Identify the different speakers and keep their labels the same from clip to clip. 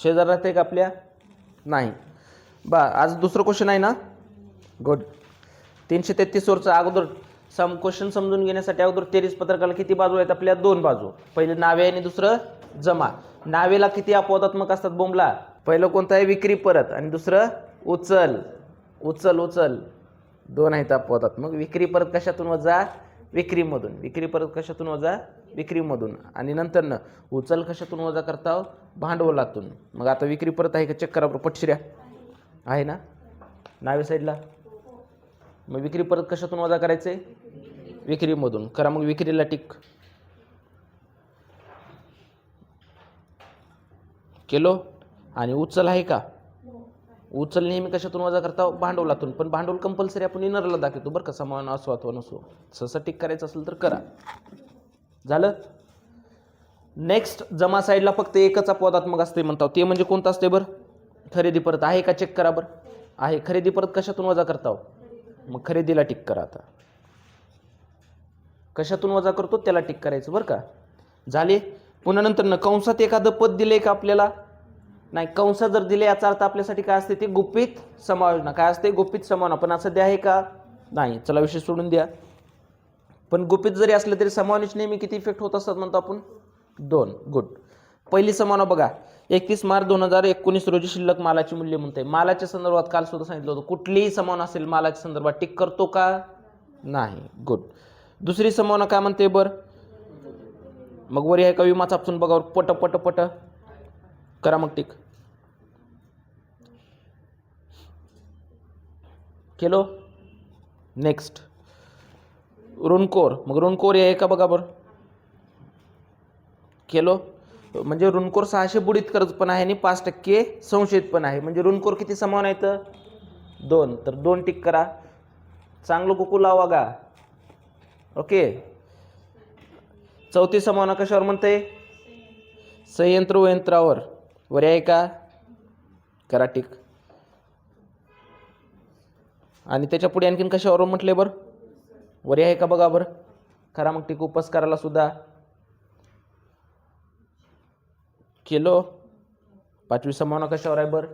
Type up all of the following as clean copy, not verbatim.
Speaker 1: शेजार राहते का आपल्या? नाही. आज दुसरं क्वेश्चन आहे ना. गुड. 333 वरचा अगोदर क्वेश्चन समजून घेण्यासाठी अगोदर 23 पत्रकाला किती बाजू आहेत आपल्या? 2 बाजू. पहिले नावे आणि दुसरं जमा. नावेला किती अपवादात्मक असतात बोंबला? पहिलं कोणतं आहे? विक्री परत, आणि दुसरं उचल. उचल उचल 2 आहेत अपवादात्मक. विक्री परत कशातून वजा? विक्रीमधून. विक्री परत कशातून वजा? विक्रीमधून. आणि नंतर न उचल कशातून वजा करता? भांडवलातून. मग आता विक्री परत आहे का चेक करा बरं पटशिऱ्या. आहे ना नावे साईडला. मग विक्री परत कशातून वजा करायचे? विक्रीमधून. करा मग विक्रीला टिक. केलो. आणि उचल आहे का? उचल नेहमी कशातून वजा करता? भांडवलातून. पण भांडवल कंपल्सरी आपण इनरला दाखवतो बरं का, समान असो अथवा नसो. सहसा टिक करायचं असेल तर करा. झालं. नेक्स्ट जमा साईडला फक्त एकच अपवादात्मक असते म्हणतात, ते म्हणजे कोणतं असते बरं? खरेदी परत. आहे का चेक करा बरं. आहे. खरेदी परत कशातून वजा करता? मग खरेदीला टिक करा. आता कशातून वजा करतो त्याला टिक करायचं बरं का. झाले. पुन्हा नंतर न कंसात एखादं पद दिले का आपल्याला? नाही. कंस जर दिले याचा अर्थ आपल्यासाठी काय असते? ते गुपित समायोजन. काय असते? गुपित समायोजन. पण असं द्या आहे का? नाही. चला विषय सोडून द्या. पण गुपित जरी असलं तरी समावेश नेहमी किती इफेक्ट होत असतात म्हणतो आपण? 2. गुड. पहिली समाना बघा. 31 मार्च 2019 रोजी शिल्लक मालाची मूल्य म्हणते. मालाच्या संदर्भात काल सुद्धा सांगितलं होतं, कुठलीही समाना असेल मालाच्या संदर्भात टिक करतो का? नाही. गुड. दुसरी समाना काय म्हणते बरं? मग वरी आहे का विमाचा आपसून बघा. पट पट पट करा मग टिक. केलो. नेक्स्ट ऋणकोर. मग ऋणकोर आहे का बघा बरं. केलो. म्हणजे ऋणकोर 600 बुडीत कर्ज पण आहे आणि 5% संशयित पण आहे. म्हणजे ऋणकोर किती समान आहेत? 2. तर 2 टिक करा. चांगलं कुकू लावा गा. ओके. चौथी समाना कशावर म्हणते? संयंत्र व यंत्रावर. वर आहे का? करा टिक. आणि त्याच्या पुढे आणखीन कशावर म्हटले बरं? वर आहे का बघा बरं. करा मग टिक. उपस्काराला सुद्धा केलो. 5वी समाना कशावर आहे बरं?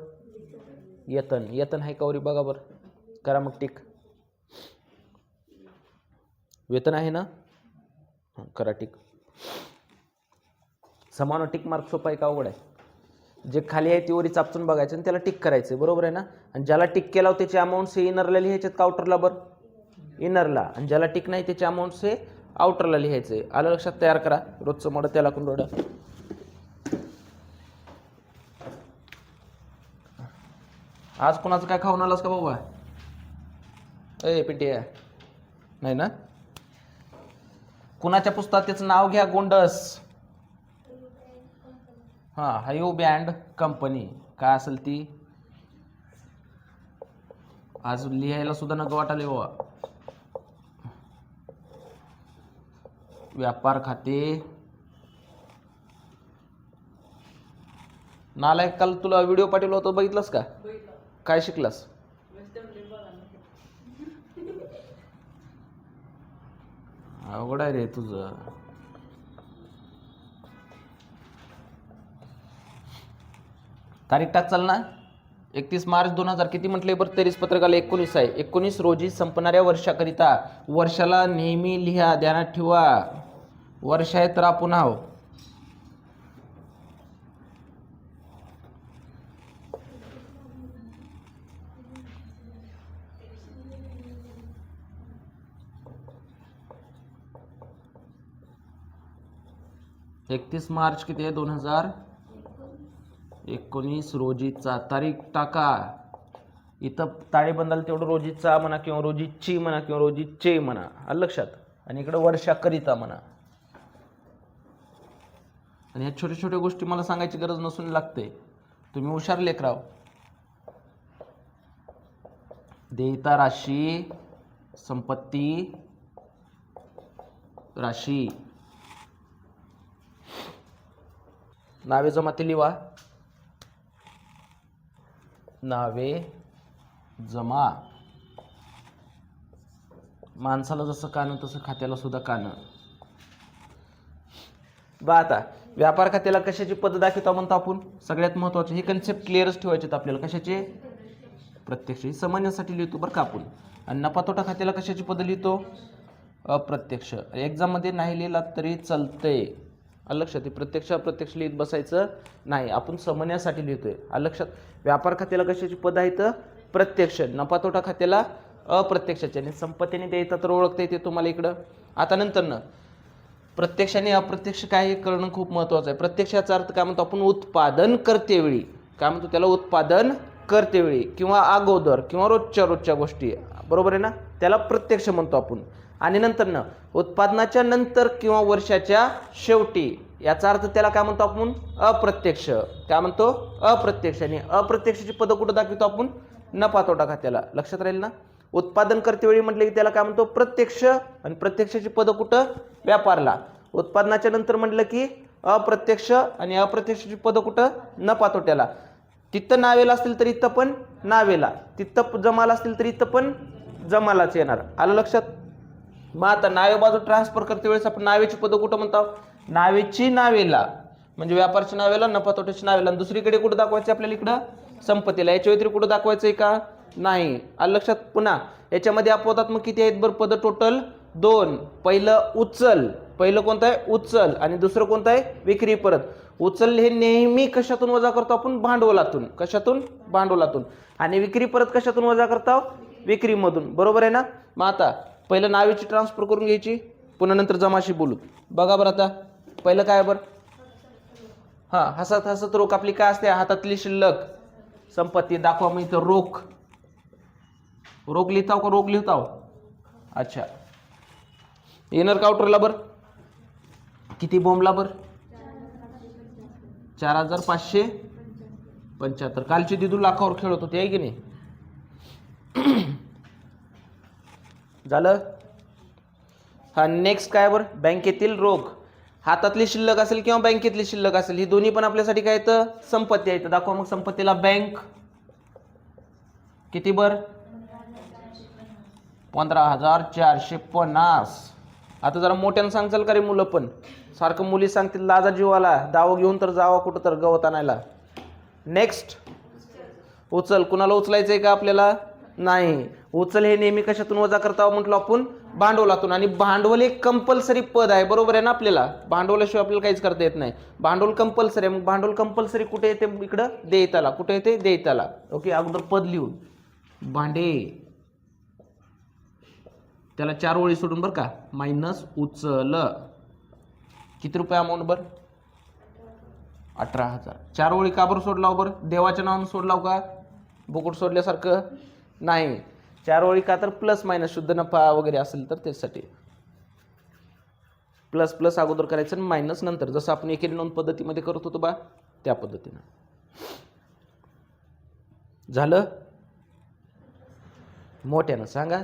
Speaker 1: येतन. येतन आहे का वरी बघा बरं. करा मग टिक. वेतन आहे ना. करा टिक. समान टिक मार्क सोपा आहे का अवघड आहे? जे खाली आहे ती वरी चापचून बघायचं आणि त्याला टिक करायचं. बरोबर आहे ना. आणि ज्याला टिक केला त्याचे अमाऊंट्स हे इनरला लिहायचे आउटरला बरं. इनरला. आणि ज्याला टिक नाही त्याचे अमाऊंट्स हे आउटरला लिहायचे. आलं लक्षात. तयार करा. रोजचं मोडं त्याला कुंडोडं. आज कोणाचं काय खाऊन आलास का बाबा? ए पिटी नाही ना. कुणाच्या पुस्तकात त्याचं नाव घ्या. गोंडस. हां. हायू बँड कंपनी काय असेल ती. आज लिहायला सुद्धा नको वाटाले बाबा. व्यापार खाते. नालायक काल तुला व्हिडिओ पाठवला होता बघितलास का? काय शिकलास? अवघड आहे रे तुझं. तारीख टाक चाल ना. 31 मार्च 2000 किती म्हटले बरं? 23 पत्रकाला 19 आहे. 19 रोजी संपणाऱ्या वर्षाकरिता. वर्षाला नेहमी लिहा. ध्यानात ठेवा. वर्ष आहे तर आपण आहो. एकतीस मार्च किती आहे? 2019 रोजीचा. तारीख टाका. इथं ताळेबंदाला तेवढं रोजीचा म्हणा किंवा रोजीची म्हणा किंवा रोजीचे म्हणा. आलं लक्षात. आणि इकडं वर्षाकरिता म्हणा. आणि ह्या छोट्या छोट्या गोष्टी मला सांगायची गरज नसून लागते. तुम्ही हुशार लेकराव. देयता राशी, संपत्ती राशी, नावे जमाती लिहा. नावे जमा. माणसाला जसं कान तसं खात्याला सुद्धा कान. बा आता व्यापार खात्याला कशाची पद दाखवतो म्हणतो आपण? सगळ्यात महत्त्वाचं हे कन्सेप्ट क्लिअरच ठेवायचे आपल्याला. कशाचे? प्रत्यक्ष. हे समजण्यासाठी लिहितो बरं का आपण. आणि नफा तोटा खात्याला कशाची पद लिहितो? अप्रत्यक्ष. एक्झाममध्ये नाही लिहिला तरी चालतंय. लक्षात. प्रत्यक्ष अप्रत्यक्ष लिहित बसायचं नाही, आपण समजण्यासाठी लिहितोय. लक्षात. व्यापार खात्याला कशाची पद आहेत? प्रत्यक्ष. नफा तोटा खात्याला अप्रत्यक्षाचे. आणि संपत्तीने द्यायचा तर ओळखता येते तुम्हाला इकडं. आता नंतर प्रत्यक्ष आणि अप्रत्यक्ष काय हे कळणं खूप महत्त्वाचं आहे. प्रत्यक्षाचा अर्थ काय म्हणतो आपण? उत्पादन करतेवेळी. काय म्हणतो त्याला? उत्पादन करतेवेळी किंवा अगोदर किंवा रोजच्या गोष्टी, बरोबर आहे ना, त्याला प्रत्यक्ष म्हणतो आपण. आणि नंतर उत्पादनाच्या नंतर किंवा वर्षाच्या शेवटी, याचा अर्थ त्याला काय म्हणतो आपण? अप्रत्यक्ष. काय म्हणतो? अप्रत्यक्ष. आणि अप्रत्यक्षाची पद कुठं दाखवतो आपण? नफा तोटा खात्याला. लक्षात राहील ना. उत्पादन करतेवेळी म्हटलं की त्याला काय म्हणतो? प्रत्यक्ष. आणि प्रत्यक्षाची पद कुठं? व्यापारला. उत्पादनाच्या नंतर म्हटलं की अप्रत्यक्ष. आणि अप्रत्यक्षाची पद कुठं? नफा तोट्याला. तिथं नावेला असतील तर इथं पण नावेला, तिथं जमाला असतील तर इथं पण जमालाच येणार. आलं लक्षात. मग आता नावे बाजू ट्रान्सफर करते वेळेस आपण नावेची पद कुठं म्हणतो? नावेची नावेला, म्हणजे व्यापारच्या नावेला, नफा तोट्याच्या नावेला. आणि दुसरीकडे कुठं दाखवायचं आपल्याला? इकडं संपत्तीला. याच्या व्यतिरिक्त कुठं दाखवायचंय का? नाही. आलं लक्षात. पुन्हा याच्यामध्ये अपवादात्मक किती आहेत बरं पद? टोटल 2. पहिलं उचल. पहिलं कोणतं आहे? उचल. आणि दुसरं कोणतं आहे? विक्री परत. उचल हे नेहमी कशातून वजा करतो आपण? भांडवलातून. कशातून? भांडवलातून. आणि विक्री परत कशातून वजा करतो? विक्रीमधून. बरोबर आहे ना. मग आता पहिलं नावेची ट्रान्सफर करून घ्यायची, पुन्हा नंतर जमाशी बोलू. बघा बरं आता पहिलं काय बरं? हसत हसत रोख आपली काय असते? हातातली शिल्लक संपत्ती. दाखवा मग इथं रोख. रोख लिहिताव का रोख लिहिताव? अच्छा. इनर काउंटरला बरं किती बोंबला बरं? 4575. कालची दिदू लाखावर खेळत होती आहे की नाही? झालं. नेक्स्ट काय बरं? बँकेतील रोख. हातातली शिल्लक असेल किंवा बँकेतली शिल्लक असेल, ही दोन्ही पण आपल्यासाठी काय येतं? संपत्ती आहे. दाखवा मग संपत्तीला. बँक किती बरं? 15,450. आता जरा मोठ्यानं सांगचाल का रे मुलं? पण सारखं मुली सांगतील लाजा जीवाला, दाव घेऊन तर जावा कुठं तर गवत आणायला. नेक्स्ट उचल. कुणाला उचलायचंय का आपल्याला? नाही. उचल हे नेहमी कशातून वजा करता म्हटलं आपण? भांडवलातून. आणि भांडवल एक कंपल्सरी पद आहे, बरोबर आहे ना. आपल्याला भांडवलाशिवाय आपल्याला काहीच करता येत नाही. भांडवल कंपल्सरी आहे. मग भांडवल कंपल्सरी कुठे येते? इकडं देयताला. कुठे येते? देयताला. ओके. अगोदर पद लिहून भांडे, त्याला 4 ओळी सोडून बरं का, मायनस उचल. किती रुपये अमाऊंट बरं? 18,000. 4 ओळी का बरं सोडलाव बरं? देवाच्या नावानं सोडलाव का? बुकुट सोडल्यासारखं नाही. 4 ओळी का? तर प्लस मायनस शुद्ध नफा वगैरे असेल तर त्यासाठी प्लस प्लस अगोदर करायचं आणि मायनस नंतर, जसं आपण एकेरी नोंद पद्धतीमध्ये करत होतो बा, त्या पद्धतीनं. झालं. मोठ्यानं सांगा.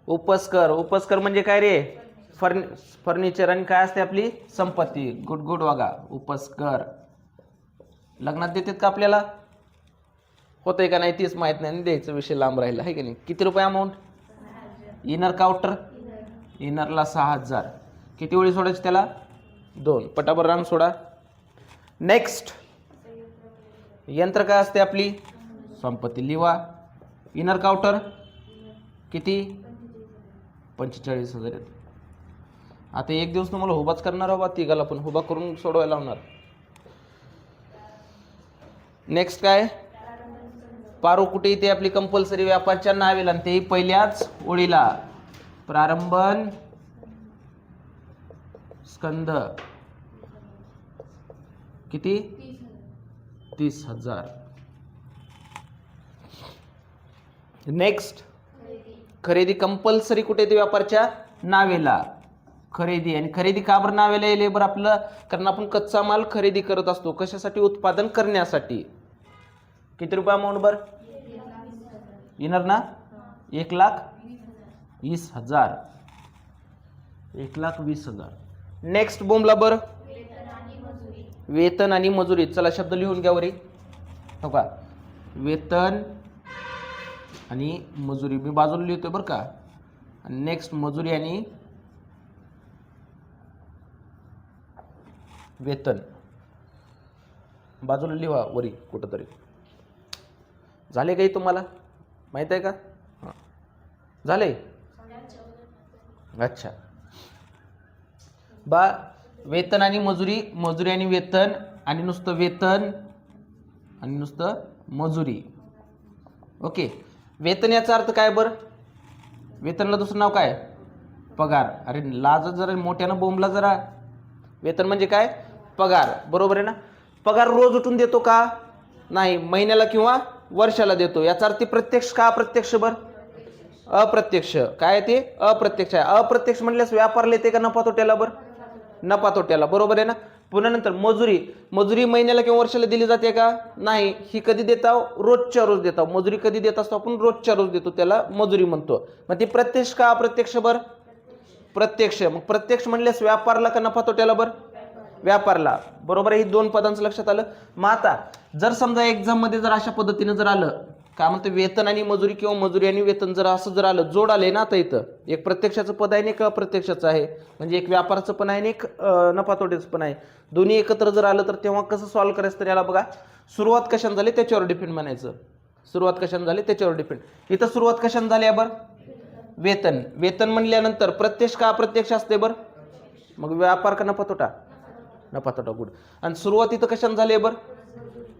Speaker 1: उपस्कर. उपस्कर म्हणजे काय रे? फर्निचर. आणि काय असते? आपली संपत्ती. गुड गुड वागा. उपस्कर. लग्नात देतात का आपल्याला? होतंय का नाही तीच माहित नाही, द्यायचा विषय लांब राहिला आहे की नाही. किती रुपये अमाऊंट? Inner counter. इनरला 6,000. किती ओळी सोडायची त्याला? 2. पटाबर रांग सोडा. नेक्स्ट यंत्र काय असते? आपली संपत्ती. लिवा. इनर काउंटर किती? 45,000. आता एक दिवस तुम्हाला हुबाच करणार आहोत, तिघाला पण हुबा करून सोडवायला लावणार. नेक्स्ट काय? पारो कुठे येते? आपली कंपल्सरी व्यापारच्या नावेला, आणि तेही पहिल्याच ओळीला. प्रारंभन स्कंद किती? 30,000. नेक्स्ट खरेदी. कंपल्सरी कुठे येते? व्यापारच्या नावेला. खरेदी. आणि खरेदी का बरं नावेला येईल बरं आपलं? कारण आपण कच्चा माल खरेदी करत असतो. कशासाठी? उत्पादन करण्यासाठी. किती रुपये अमाऊंट बरं? इनर ना 1,20,000. 1,20,000. नेक्स्ट बोमला बरं वेतन आणि मजुरी. चला शब्द लिहून घ्या वरी. हो का? वेतन आणि मजुरी मी बाजूला लिहितोय बरं का. नेक्स्ट मजुरी आणि वेतन बाजूला लिहा वरी कुठंतरी. झाले काही तुम्हाला माहित आहे का? हां झाले. अच्छा बा वेतन आणि मजुरी, मजुरी आणि वेतन, आणि नुसतं वेतन आणि नुसतं मजुरी. ओके. वेतन याचा अर्थ काय बरं? वेतनला दुसरं नाव काय? पगार. अरे लाज जरा मोठ्यानं बोंबला जरा. वेतन म्हणजे काय? पगार. बरोबर आहे ना? पगार रोज उठून देतो का? नाही, महिन्याला किंवा वर्षाला देतो. याचा अर्थ प्रत्यक्ष का अप्रत्यक्ष? बर अप्रत्यक्ष. काय ते? अप्रत्यक्ष आहे. अप्रत्यक्ष म्हणल्यास व्यापारला येते का नफा तोट्याला? बर नफा तोट्याला. बरोबर आहे ना? पुन्हा नंतर मजुरी, मजुरी महिन्याला किंवा वर्षाला दिली जाते का? नाही. ही कधी देतो? रोजच्या रोज देतो. मजुरी कधी देत असतो आपण? रोजच्या रोज देतो, त्याला मजुरी म्हणतो. मग ती प्रत्यक्ष का अप्रत्यक्ष? बर प्रत्यक्ष. मग प्रत्यक्ष म्हणल्यास व्यापारला का नफा तोट्याला? बर व्यापारला. बरोबर आहे. ही दोन पदांचं लक्षात आलं. मग आता जर समजा एक्झाम मध्ये जर अशा पद्धतीने जर आलं काय म्हणतं, वेतन आणि मजुरी किंवा मजुरी आणि वेतन जर असं जर आलं, जोड आले ना, आता इथं एक प्रत्यक्षाचं पद आहे आणि एक अप्रत्यक्षाचं आहे, म्हणजे एक व्यापाराचं पण आहे आणि एक नफा तोट्याचं पण आहे. दोन्ही एकत्र जर आलं तर तेव्हा कसं सॉल्व्ह करायचं? तर याला बघा, सुरुवात कशाने झाली त्याच्यावर डिपेंड म्हणायचं. सुरुवात कशाने झाली त्याच्यावर डिपेंड. इथं सुरुवात कशाने झाली आहे? बरं वेतन. वेतन म्हणल्यानंतर प्रत्यक्ष का अप्रत्यक्ष असते? बरं मग व्यापार का नफा तोटा? नफा तोटा. गुड. आणि सुरुवात इथं कशाने झाली? बरं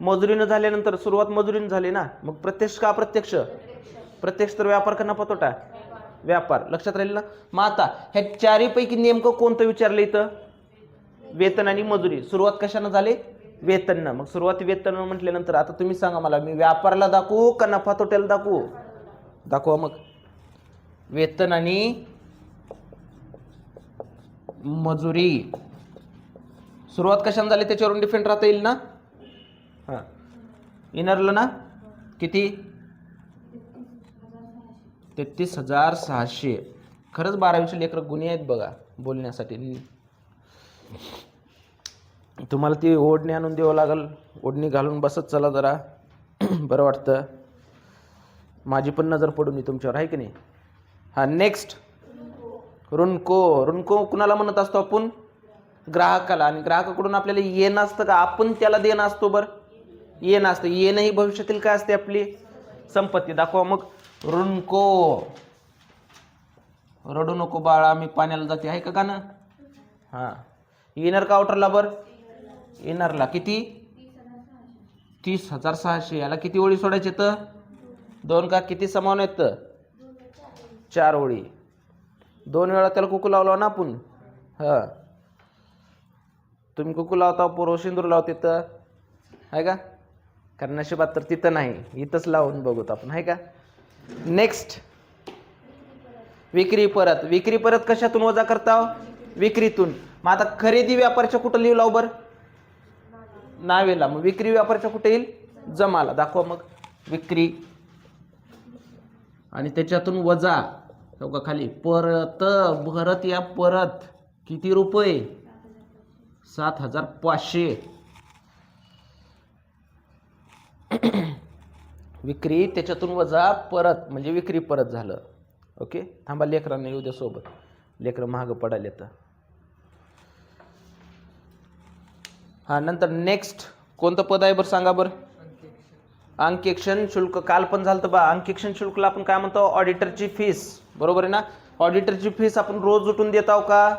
Speaker 1: मजुरीनं झाल्यानंतर सुरुवात मजुरीनं झाली ना, मग प्रत्यक्ष का अप्रत्यक्ष? प्रत्यक्ष. तर व्यापार का नफा तोटा? व्यापार. लक्षात राहील ना? मग आता ह्या चारीपैकी नेमकं कोणतं विचारलं इथं? वेतन आणि मजुरी. सुरुवात कशानं झाली? वेतननं. मग सुरुवात वेतन म्हटल्यानंतर आता तुम्ही सांगा मला, मी व्यापाराला दाखवू का नफा तोट्याला दाखवू? दाखवा मग. वेतन आणि मजुरी सुरुवात कशाने झाली त्याच्यावरून डिफेंड राहता येईल ना? हां इनरला ना किती? 33,600. खरंच 12वीचे लेकरं गुन्हे आहेत बघा बोलण्यासाठी. तुम्हाला ती ओढणी आणून द्यावं लागल. ओढणी घालून बसत चला जरा बरं वाटतं. माझी पण नजर पडून तुमच्यावर आहे की नाही. हा नेक्स्ट ऋणको. ऋणको कुणाला म्हणत असतो आपण? ग्राहकाला. आणि ग्राहकाकडून आपल्याला येणं असतं का आपण त्याला देणं असतो? बरं येणं असतं. येणं ही भविष्यातील काय असते? आपली संपत्ती. दाखवा मग. ऋणको. रडू नको बाळा मी पाण्याला जाते, आहे का गाणं? हां इनर का आउटरला? बरं इनरला. किती? 30,600. याला किती ओळी सोडायचे? तर 2 का किती समान आहेत? 4 ओळी. 2 वेळा त्याला कुकू लावला ना आपण. हां तुम्ही कुकू लावता, पोरं सिंदूर लावते तर आहे का? कारण नशिबात तर तिथं नाही, इथंच लावून बघूत आपण, आहे का? नेक्स्ट विक्री परत. विक्री परत कशातून वजा करता? विक्रीतून. मग आता खरेदी व्यापारच्या कुठं लिहू लाव? बरं नावेला. मग विक्री व्यापारच्या कुठे येईल? जमाला. दाखवा मग. विक्री आणि त्याच्यातून वजा का खाली परत. भरत या परत किती रुपये? 7,500. विक्री त्याच्यातून वजा परत म्हणजे विक्री परत झालं. ओके थांबा, लेकरांना येऊ द्या सोबत, लेकरं महाग पडाले तर. हा नंतर नेक्स्ट कोणतं पद आहे बरं सांगा बरं? अंकेक्षण शुल्क. काल पण झालं बा. अंकेक्षण शुल्कला आपण काय म्हणतो? ऑडिटरची फीस. बरोबर आहे ना? ऑडिटरची फीस आपण रोज उठून देत आहो का?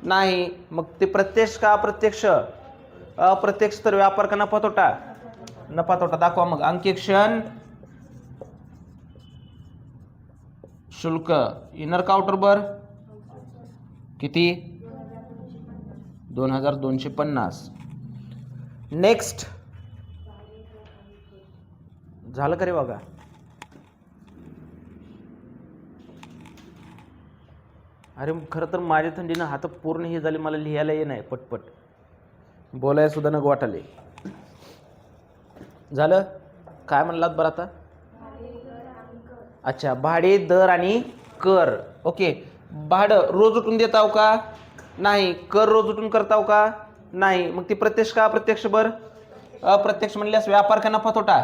Speaker 1: नाही. मग ते प्रत्यक्ष का अप्रत्यक्ष? अप्रत्यक्ष. तर व्यापार का नफा तोटा? नफा तोटा. दाखवा मग. अंकेक्षण शुल्क इनर काउंटर बर किती? 2,250. नेक्स्ट झालं का रे बघा? अरे खरं तर माझ्या थंडीनं हात पूर्ण हे झाले, मला लिहायला ये नाही पटपट, बोलायला सुद्धा नको वाटाले. झालं काय म्हणलात बरं आता? अच्छा, भाडे दर आणि कर. ओके, भाडं रोज उठून देताव का? नाही. कर रोज उठून करताव का? नाही. मग ती प्रत्यक्ष का अप्रत्यक्ष? बर अप्रत्यक्ष म्हणल्यास व्यापार का नफा तोटा?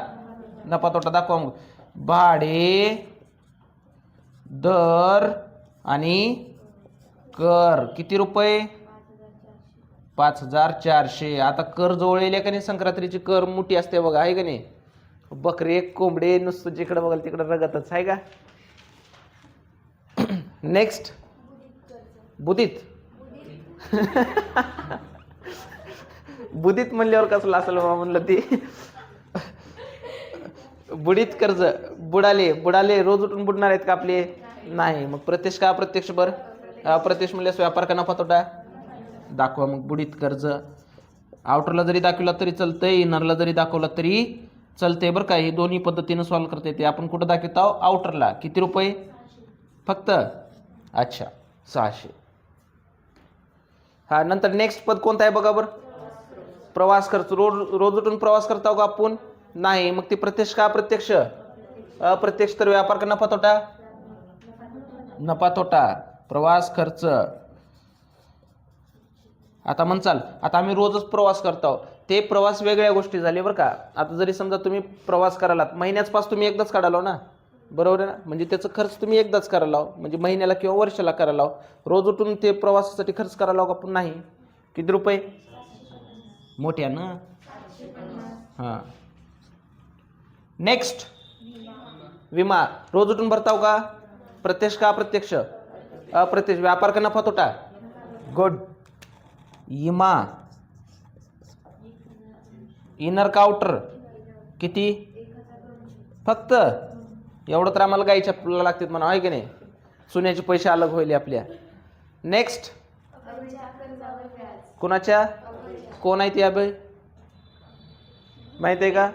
Speaker 1: नफा तोटा. दाखवा मग. भाडे दर आणि कर किती रुपये? 5,400. आता कर जवळ येईल का नाही, संक्रांतीची कर मोठी असते बघा, आहे का नाही. बकरे कोंबडे नुसतं जिकडे बघाल तिकडे रगतच आहे का. नेक्स्ट बुधीत. बुधीत म्हणल्यावर कसलं असेल म्हणलं ती. बुडीत कर्ज. बुडाले रोज उठून बुडणार आहेत का आपले, नाही. मग प्रत्यक्ष का अप्रत्यक्ष, बर अप्रत्यक्ष म्हणल्यास व्यापार का नफा तोटा दाखवा. मग बुडीत कर्ज आउटरला जरी दाखवला तरी चालतंय, इनरला जरी दाखवला तरी चालतंय बरं का. ही दोन्ही पद्धतीनं सॉल्व्ह करता येते. आपण कुठं दाखवत आहोत, आउटरला. किती रुपये फक्त, अच्छा 600. हा, नंतर नेक्स्ट पद कोणतं आहे बघा बरं, प्रवास खर्च. रोज उठून प्रवास करता का आपण, नाही. मग ती प्रत्यक्ष का अप्रत्यक्ष, अप्रत्यक्ष. तर व्यापार का नफा तोटा, नफा तोटा. प्रवास खर्च. आता म्हणचाल आता आम्ही रोजच प्रवास करतो, ते प्रवास वेगळ्या गोष्टी झाली बरं का. आता जरी समजा तुम्ही प्रवास करालात, महिन्याच पास तुम्ही एकदाच काढालो ना, बरोबर आहे ना. म्हणजे त्याचा खर्च तुम्ही एकदाच करायला, म्हणजे महिन्याला किंवा वर्षाला करायला. रोज उठून ते प्रवासासाठी खर्च करायला का आपण, नाही. किती रुपये मोठ्या ना. हां, नेक्स्ट विमा. रोज उठून भरताव का, प्रत्यक्ष का अप्रत्यक्ष, अप्रत्यक्ष. व्यापार का नफा तोटा, गुड. विमा. इनर का आउटर, किती फक्त एवढं तर आम्हाला गायच्या लागतात म्हणा, आहे की नाही. सोन्याचे पैसे अलग होईल आपल्या. नेक्स्ट कोणाच्या, कोण आहे ती अभय, माहिती आहे का,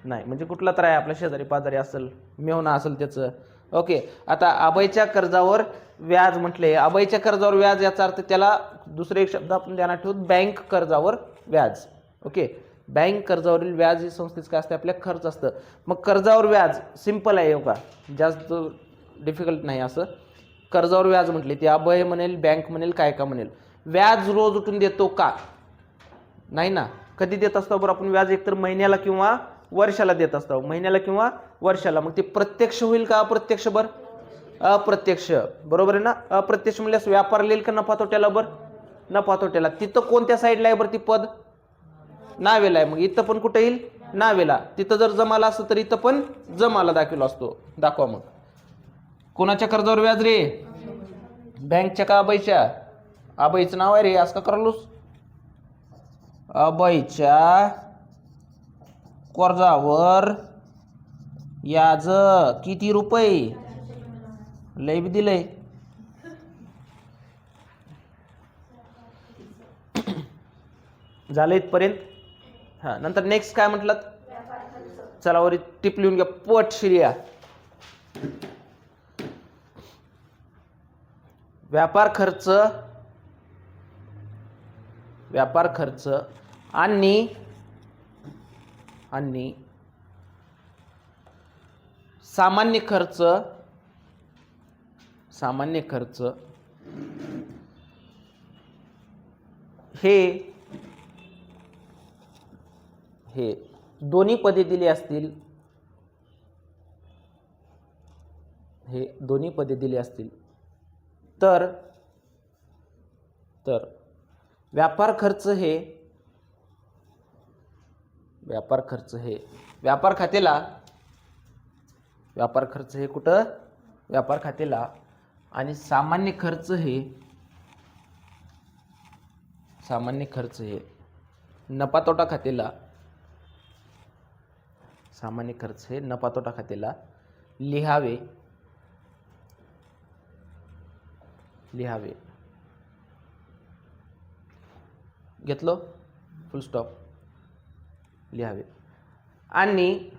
Speaker 1: नाही. म्हणजे कुठला तर आहे आपल्या शेजारी पाजारी असेल, मेवना असेल त्याचं. ओके. आता अभयच्या कर्जावर व्याज म्हटले, अभयच्या कर्जावर व्याज याचा अर्थ त्याला दुसरे एक शब्द आपण ध्यानात ठेवून, बँक कर्जावर व्याज. ओके. बँक कर्जावरील व्याज ही संस्थेचं काय असते, आपल्या खर्च असतं. मग कर्जावर व्याज सिंपल आहे हो का, जास्त डिफिकल्ट नाही. असं कर्जावर व्याज म्हटले ते अभय म्हणेल, बँक म्हणेल, काय का म्हणेल. व्याज रोज उठून देतो का, नाही ना. कधी देत असतो बरं आपण व्याज, एकतर महिन्याला किंवा वर्षाला देत असतो, महिन्याला किंवा वर्षाला. मग ते प्रत्यक्ष होईल का अप्रत्यक्ष, बर अप्रत्यक्ष, बरोबर आहे ना. अप्रत्यक्ष म्हणल्यास व्यापार लिहिल का नफा तोट्याला, बर नफा तोट्याला. तिथं कोणत्या साईडला आहे बरं ती पद, नावेला आहे. मग इथं पण कुठं येईल, नावेला. तिथं जर जमाला असतं तर इथं पण जमाला दाखवला असतो. दाखवा मग. कोणाच्या कर्जावर व्याज रे, बँकच्या का अभयच्या, अभयचं नाव आहे रे, असं का करालोस. अभयच्या कर्जावर व्याज किती रुपये, लय बी दिलंय. झालं इथपर्यंत. हा, नंतर नेक्स्ट काय म्हटलं, चला वर टिप लिहून घ्या, पट शिर्या. व्यापार खर्च, व्यापार खर्च आणि सामान्य खर्च, सामान्य खर्च हे दोन्ही पदे दिली असतील, हे दोन्ही पदे दिली असतील तर व्यापार खर्च हे व्यापार खात्याला, व्यापार खर्च हे कुठं, व्यापार खात्याला. आणि सामान्य खर्च हे नफा तोटा खात्याला, सामान्य खर्च हे नफा तोटा खात्याला लिहावे. घेतलो, फुल स्टॉप, लिहावे. आणि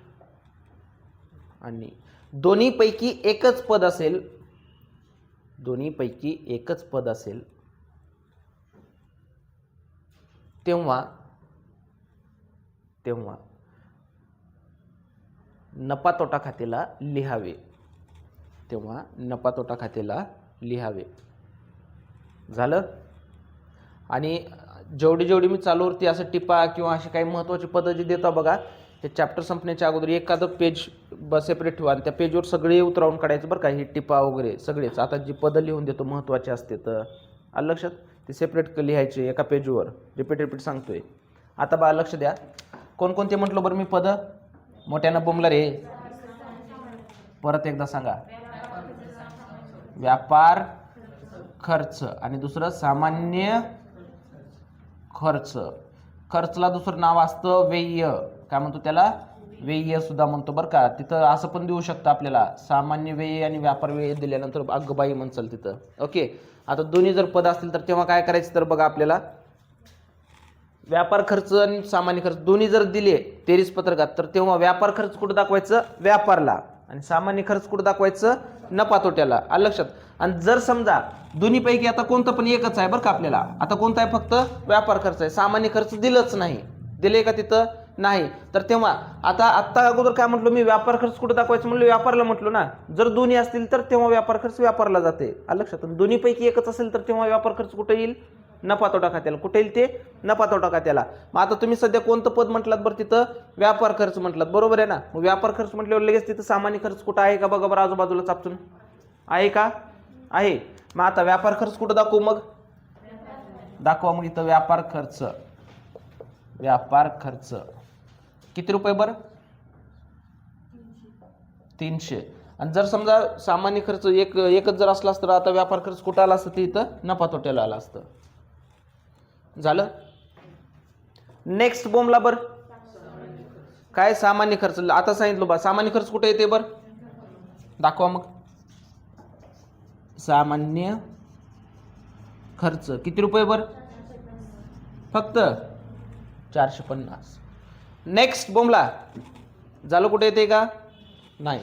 Speaker 1: दोन्हीपैकी एकच पद असेल, दोन्हीपैकी एकच पद असेल तेव्हा नफा तोटा खात्याला लिहावे, तेव्हा नफा तोटा खात्याला लिहावे. झालं. आणि जेवढी मी चालूवरती असं टिपा किंवा अशी काही महत्त्वाची पदं जी देतो बघा, हे चॅप्टर संपण्याच्या अगोदर एखादं पेज सेपरेट ठेवा आणि त्या पेजवर सगळे उतरावून काढायचं बरं का, ही टिपा वगैरे सगळेच. आता जी पदं लिहून देतो महत्त्वाचे असते तर, आलं लक्षात. ते सेपरेट लिहायचे एका पेजवर. रिपीट सांगतोय. आता बा लक्ष द्या, कोणकोणते म्हटलं बरं मी पद? मोठ्यानं बोंबला रे, परत एकदा सांगा. व्यापार खर्च आणि दुसरं सामान्य खर्च. खर्चला दुसरं नाव असतं व्यय. काय म्हणतो त्याला? व्यय सुद्धा म्हणतो बरं का. तिथं असं पण देऊ शकतं आपल्याला, सामान्य व्यय आणि व्यापार व्यय दिल्यानंतर अग्गबाई म्हणचाल तिथं. ओके. आता दोन्ही जर पद असतील तर तेव्हा काय करायचं? तर बघा, आपल्याला व्यापार खर्च आणि सामान्य खर्च दोन्ही जर दिले 23 पत्रकात, तर तेव्हा व्यापार खर्च कुठं दाखवायचं? व्यापारला. आणि सामान्य खर्च कुठं दाखवायचं? नफा तोट्याला. आलं लक्षात? आणि जर समजा दोन्हीपैकी आता कोणतं पण एकच आहे बरं का आपल्याला, आता कोणता आहे? फक्त व्यापार खर्च आहे, सामान्य खर्च दिलंच नाही. दिले का तिथं? नाही. तर तेव्हा आत्ता अगोदर काय म्हटलं मी? व्यापार खर्च कुठं दाखवायचं म्हणलं? व्यापारला म्हटलो ना. जर दोन्ही असतील तर तेव्हा व्यापार खर्च व्यापारला जाते. आलं लक्षात? दोन्हीपैकी एकच असेल तर तेव्हा व्यापार खर्च कुठे येईल? नफा तोटा खात्याला. कुठे येईल ते? नफा तोटा खात्याला. मग आता तुम्ही सध्या कोणतं पद म्हटलात बरं? तिथं व्यापार खर्च म्हटलात, बरोबर आहे ना. मग व्यापार खर्च म्हटल्यावर लगेच तिथं सामान्य खर्च कुठं आहे का? बघा बरं आजूबाजूला चापचून. आहे का? आहे. मग आता व्यापार खर्च कुठं दाखवू? मग दाखवा मग इथं व्यापार खर्च. व्यापार खर्च किती रुपये बरं? 300. आणि जर समजा सामान्य खर्च एकच जर असला असतं, आता व्यापार खर्च कुठं आला असतं? ते इथं नफा तोट्याला आला असतं. झालं? नेक्स्ट बोमला बर काय? सामान्य खर्च. आता सांगितलं बा, सामान्य खर्च कुठे येते बरं? दाखवा मग. सामान्य खर्च किती रुपये बरं? फक्त 450. नेक्स्ट बोमला झालं, कुठे येते का? नाही.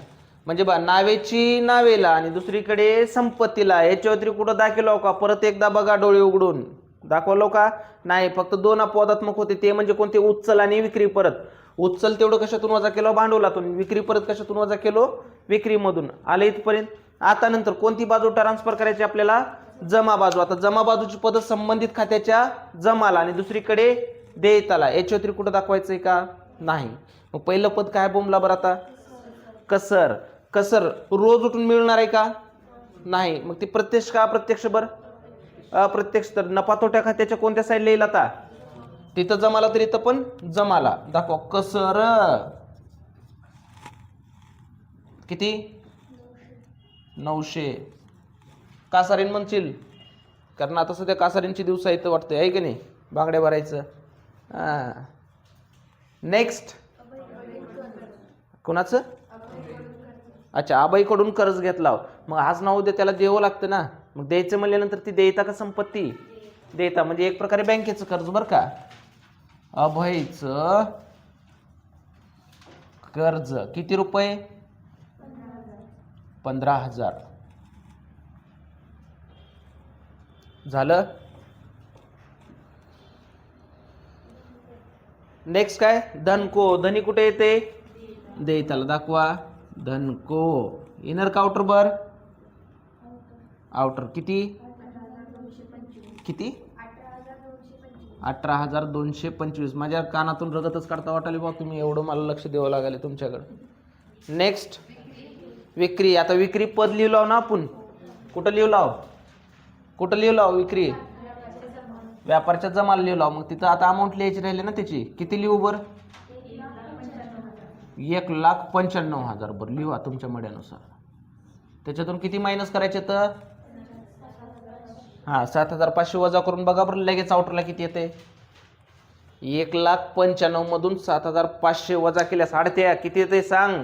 Speaker 1: म्हणजे बा नावेची नावेला आणि दुसरीकडे संपत्तीला, याच्या व्यतिरिक्त कुठं दाखवलं का? परत एकदा बघा डोळे उघडून. दाखवलो का? नाही. फक्त दोन अपवादात्मक होते, ते म्हणजे कोणते? उच्चल आणि विक्री परत. उच्चल तेवढं कशातून वजा केलं? भांडवलातून. विक्री परत कशातून वजा केलो? विक्रीमधून. आले इथपर्यंत. आता नंतर कोणती बाजू ट्रान्सफर करायची आपल्याला? जमा बाजू. आता जमा बाजूची पद संबंधित खात्याच्या जमाला आणि दुसरीकडे देयताला. याच्या व्यतिरिक्त कुठं दाखवायचंय का? नाही. मग पहिलं पद काय बोंबला बरं आता? कसर. कसर रोज उठून मिळणार आहे का? नाही. मग ती प्रत्यक्ष का अप्रत्यक्ष बरं? अप्रत्यक्ष. तर नफा तोट्या खात्याच्या कोणत्या साईडला येईल आता? तिथं जमाला तर इथं पण जमाला. दाखवा. कसर किती? 900. कासारीन म्हणशील, कारण आता सध्या कासारींची दिवस आहेत वाटतं, आहे की नाही? बांगड्या भरायचं. नेक्स्ट कोणाचं? अच्छा, आबाईकडून कर्ज घेतला. मग आज ना उद्या त्याला द्यावं लागतं ना. मग द्यायचं म्हणल्यानंतर ती देयता का संपत्ती? देयता. म्हणजे एक प्रकारे बँकेचं कर्ज बरं का. अभयचं कर्ज किती रुपये? 15,000. झालं? नेक्स्ट काय? धनको. धनी कुठे येते? देयताला. दाखवा. धनको. इनर का आउटर बर? आउटर. किती? किती? 18,225. माझ्या कानातून रगतच काढता वाटाली बा तुम्ही, एवढं मला लक्ष द्यावं लागेल तुमच्याकडे. नेक्स्ट विक्री. आता विक्री पद लिहिलो ना आपण. कुठं लिहिलो? कुठं लिहिलो विक्री? व्यापारच्या जमाला लिहिलो. मग तिथं आता अमाऊंट लिहायची राहिली ना त्याची. किती लिहू बरं? 1,95,000 बरं लिहा तुमच्या मड्यानुसार. त्याच्यातून किती मायनस करायचे तर? 7,500 वजा करून बघा बरं लगेच आउटरला किती येते. 1,95,000 मधून 7,500 वजा केल्यास आडत्या किती येते सांग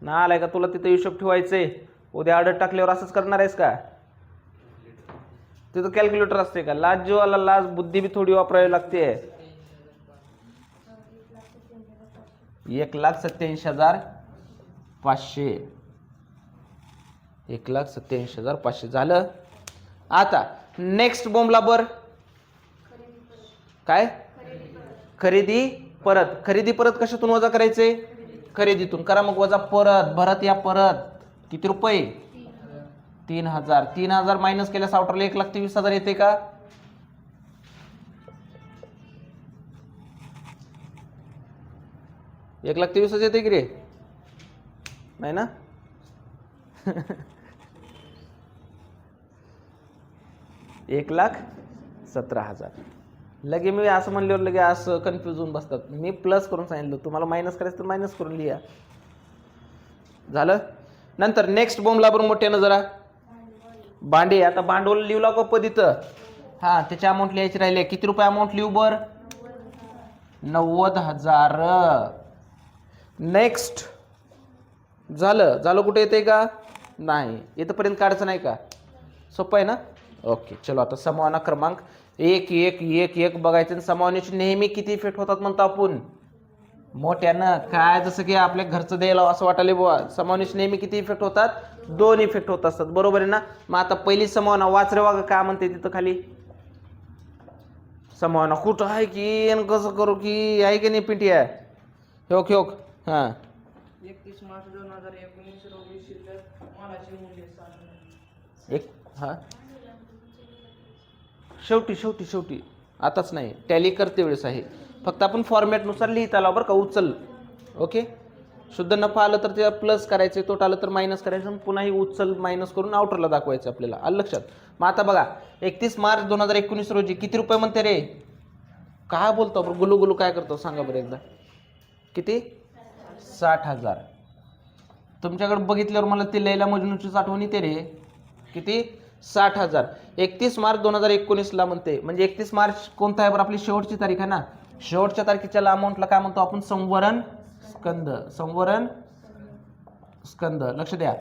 Speaker 1: ना. आलाय का तुला तिथे हिशोब ठेवायचे? उद्या ऑर्डर टाकल्यावर असंच करणार आहेस का? तिथं कॅल्क्युलेटर असते का? लाज जीवाला लाज, बुद्धी बी थोडी वापरावी लागते. 1,87,500. 1,87,500 झालं. आता नेक्स्ट बोंबला बर काय? खरेदी परत. खरेदी परत कशातून वजा करायचे? खरेदीतून. करा मग वजा. परत भरत या परत. किती रुपये? 3,000. 3,000 मायनस केल्यास आउटरला 1,23,000 येते का? एक 1,23,000 येते की रे? नाही ना? 1,00,000 17,000. लगे मी असं म्हणल्यावर लगे असं कन्फ्यूज होऊन बसतात. मी प्लस करून सांगितलं, तुम्हाला मायनस करायचं तर मायनस करून लिहा. झालं. नंतर नेक्स्ट बोंबला बरोबर मोठ्यानं जरा भांडे. आता भांडवल लिहला का पदित, हा त्याची अमाऊंट लिहायची राहिली. किती रुपये अमाऊंट लिहू बर? 90,000. नेक्स्ट झालं. झालं कुठे येते का? नाही. इथपर्यंत काढायचं नाही का? सोपं आहे ना? ओके. चलो आता समावना क्रमांक 1 1 1 1 बघायचं. समावण्याची नेहमी किती इफेक्ट होतात म्हणतो आपण? मोठ्यानं. काय जसं की आपल्या घरचं द्यायला असं वाटायला बुवा. समावण्याची नेहमी किती इफेक्ट होतात? 2 इफेक्ट होत असतात. बरोबर आहे ना? मग आता पहिली समावना वाच रे बघा काय म्हणते तिथं खाली. समावना कुठं आहे की आणि कसं करू की आहे की नाही पिंटी आहे? ह्योक ह्योक. हां
Speaker 2: 31 मार्च 2019 रोजी शिल्लक मालाचे मूल्य 60.
Speaker 1: एक हां शेवटी आताच नाही, टॅली करते वेळेस आहे. फक्त आपण फॉर्मॅटनुसार लिहिता आला बरं का. उचल. ओके. शुद्ध नफा आलं तर ते प्लस करायचे, तोटा आलं तर मायनस करायचं, पुन्हा ही उचल मायनस करून आउटरला दाखवायचं आपल्याला. आलं लक्षात? मग आता बघा 31 मार्च 2019 रोजी किती रुपये म्हणते रे? काय बोलतो आपण? गुलू गुलू काय करतो सांगा बरं एकदा. किती? 60,000. तुमच्याकडे बघितल्यावर मला ते लैला मजनूचीच आठवण येते रे. किती? 60,000. 31 मार्च 2019 म्हणते. म्हणजे 31 मार्च कोणता आहे बरं? आपली शेवटची तारीख आहे ना. शेवटच्या तारखेच्या अमाऊंटला काय म्हणतो आपण? संवरण स्कंद. संवरण स्कंद. लक्ष द्या.